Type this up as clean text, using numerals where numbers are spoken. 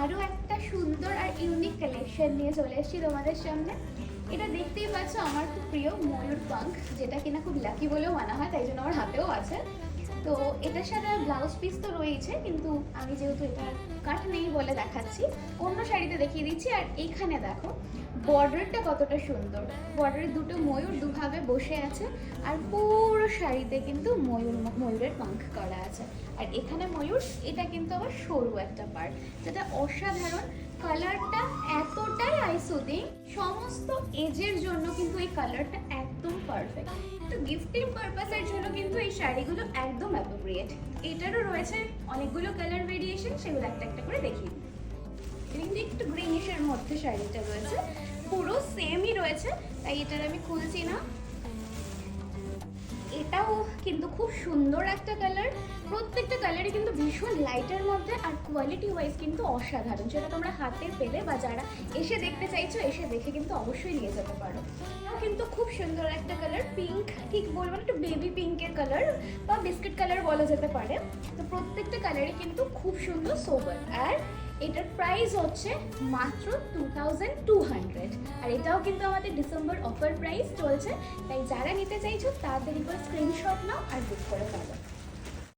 আরও একটা সুন্দর আর ইউনিক কালেকশন নিয়ে চলে এসেছি তোমাদের সামনে। এটা দেখতেই পাচ্ছ আমার খুব প্রিয় ময়ূর পাঙ্ক, যেটা কিনা খুব লাকি বলেও মানা হয়, তাই জন্য আমার হাতেও আছে। তো এটার সাথে ব্লাউজ পিস তো রয়েছে, কিন্তু আমি যেহেতু এটা কাট নেই বলে দেখাচ্ছি, অন্য শাড়িতে দেখিয়ে দিচ্ছি। আর এইখানে দেখো বর্ডারটা কতটা সুন্দর, বর্ডারে দুটো ময়ূর দুভাবে বসে আছে, আর পুরো শাড়িতে কিন্তু ময়ূরের পাঙ্খ করা আছে। আর এখানে ময়ূর, এটা কিন্তু আবার সরু একটা পার্ট, যেটা অসাধারণ। কালারটা এতটাই আইসুদিং, সমস্ত এজের জন্য কিন্তু এই কালারটা একদম পারফেক্ট। তো গিফটিং পারপাসের জন্য কিন্তু এই শাড়িগুলো একদম অ্যাপ্রোপ্রিয়েট। এটারও রয়েছে অনেকগুলো কালার ভেরিয়েশন, সেগুলো একটা একটা করে দেখিয়ে দিই। কিন্তু একটু গ্রিনিশের মধ্যে শাড়িটা রয়েছে, পুরো সেমই রয়েছে, তাই এটার আমি খুলছি না। এটাও কিন্তু খুব সুন্দর একটা কালার, প্রত্যেকটা কালারই কিন্তু ভীষণ লাইটের মধ্যে, আর কোয়ালিটি ওয়াইজ কিন্তু অসাধারণ। সেটা তোমরা হাতে পেলে বা যারা এসে দেখতে চাইছো, এসে দেখে কিন্তু অবশ্যই নিয়ে যেতে পারো। এটাও কিন্তু খুব সুন্দর একটা কালার, পিঙ্ক ঠিক বলবো না, একটু বেবি পিঙ্কের কালার বা বিস্কিট কালার বলা যেতে পারে। তো প্রত্যেকটা কালারই কিন্তু খুব সুন্দর সোবার। আর এটার প্রাইস হচ্ছে মাত্র 2200, আর এটাও কিন্তু আমাদের ডিসেম্বর অফার প্রাইস চলছে। তাই যারা নিতে চাইছো তাড়াতাড়ি করে স্ক্রিনশট নাও আর বুক করে ফেলো।